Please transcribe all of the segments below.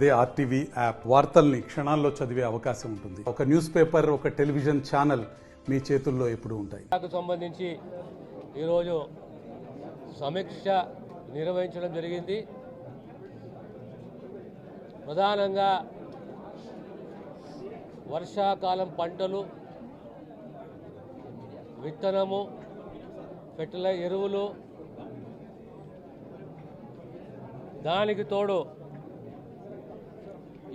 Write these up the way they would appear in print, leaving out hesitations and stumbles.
అదే RTV app వార్తల్ని క్షణాల్లో చదివే అవకాశం ఉంటుంది. ఒక న్యూస్ పేపర్, ఒక టెలివిజన్ ఛానల్ మీ చేతుల్లో ఎప్పుడూ ఉంటాయి. సంబంధించి ఈరోజు సమీక్ష నిర్వహించడం జరిగింది. ప్రధానంగా వర్షాకాలం పంటలు, విత్తనము, ఫెర్టిలైజర్ ఎరువులు, దానికి తోడు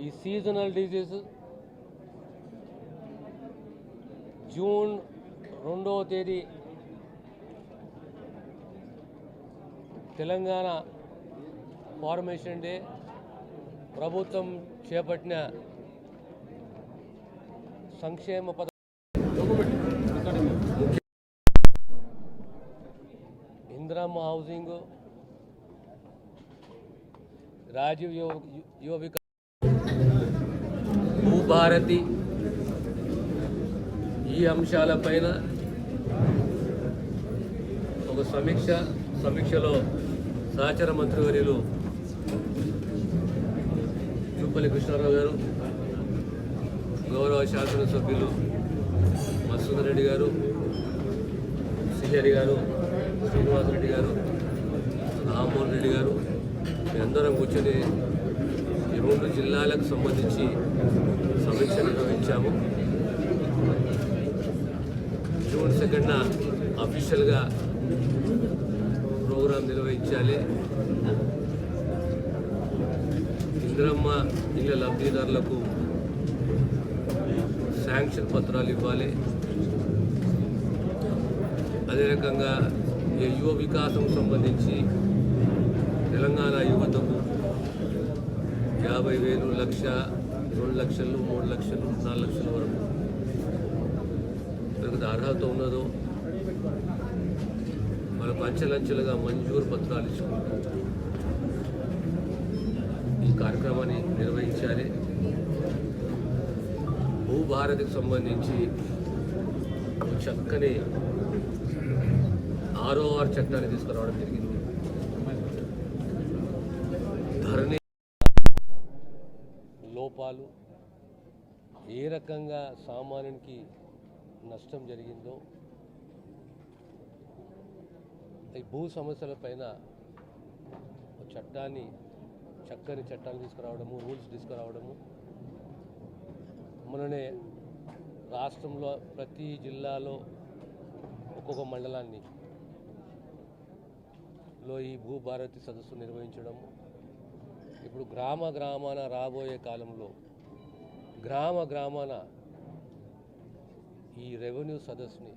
ఈ సీజనల్ డిజీజ్ జూన్ 2వ తేదీ తెలంగాణ ఫార్మేషన్ డే, ప్రభుత్వం చేపట్టిన సంక్షేమ ఇందిరమ్మ హౌసింగ్, రాజీవ్ యువ వికాస్, భూభారతి, ఈ అంశాలపైన ఒక సమీక్షలో సహచర మంత్రివర్యులు జూపల్లి కృష్ణారావు గారు, గౌరవ శాసనసభ్యులు మధుసూదన్ రెడ్డి గారు, శ్రీహరి గారు, శ్రీనివాసరెడ్డి గారు, రామ్మోహన్ రెడ్డి గారు, మేమందరం కూర్చొని ఈ 2 జిల్లాలకు సంబంధించి సమీక్ష నిర్వహించాము. జూన్ 2న అఫీషియల్గా ప్రోగ్రాం నిర్వహించాలి. ఇందిరమ్మ ఇళ్ల లబ్ధిదారులకు శాంక్షన్ పత్రాలు ఇవ్వాలి. అదే రకంగా ఈ యువ వికాసం సంబంధించి తెలంగాణ యువతకు 50,000, 1,00,000, 2 లక్షలు, 3 లక్షలు, 4 లక్షల వరకు మనకు అర్హత ఉన్నదో మనకు అంచెలంచెలుగా మంజూరు పత్రాలు ఇచ్చుకుంటూ ఈ కార్యక్రమాన్ని నిర్వహించాలి. భూభారతికి సంబంధించి చక్కని ROR చట్టాన్ని తీసుకురావడం జరిగింది. ధరణి లోపాలు, ఏ రకంగా సామాన్యునికి నష్టం జరిగిందో, ఈ భూ సమస్యలపైన చక్కని చట్టాలు తీసుకురావడము, రూల్స్ తీసుకురావడము. మొన్ననే రాష్ట్రంలో ప్రతి జిల్లాలో ఒక్కొక్క మండలాన్ని ఈ భూభారతి సదస్సు నిర్వహించడము. ఇప్పుడు గ్రామాన రాబోయే కాలంలో గ్రామాన ఈ రెవెన్యూ సదస్సుని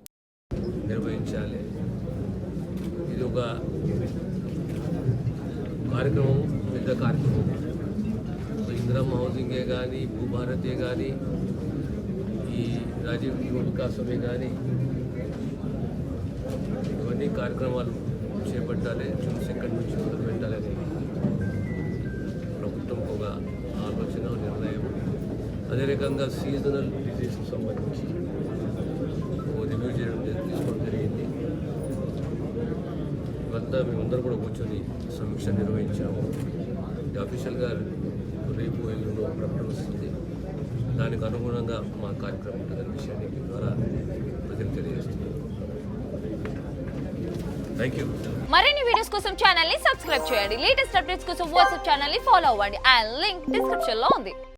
నిర్వహించాలి. ఇది ఒక కార్యక్రమం, పెద్ద కార్యక్రమం. ఇందిరమ్మ హౌసింగే కానీ, భూభారతే కానీ, ఈ రాజీవ్ యువ వికాసమే కానీ, ఇవన్నీ కార్యక్రమాలు చేపట్టాలి. జూన్ 2 నుంచి మొదలు పెట్టాలని ప్రభుత్వం ఒక ఆలోచన, నిర్ణయం. అదే రకంగా సీజనల్ డిజీజ్కి సంబంధించి రివ్యూ తీసుకోవడం జరిగింది. ఇవంతా మేమందరూ కూడా కూర్చొని సమీక్ష నిర్వహించాము. అఫీషియల్గా రేపు ఎల్లుండో ప్రకటన వస్తుంది. దానికి అనుగుణంగా మా కార్యక్రమం ఉంటుందనే విషయాన్ని మీ ద్వారా ప్రజలకు తెలియజేస్తున్నాను. Thank you. మరిన్ని వీడియోస్ కోసం ఛానల్ ని సబ్స్క్రైబ్ చేయండి. లేటెస్ట్ అప్డేట్స్ కోసం వాట్సాప్ ఛానల్ ని ఫాలో అవ్వండి. ఆ లింక్ డిస్క్రిప్షన్ లో ఉంది.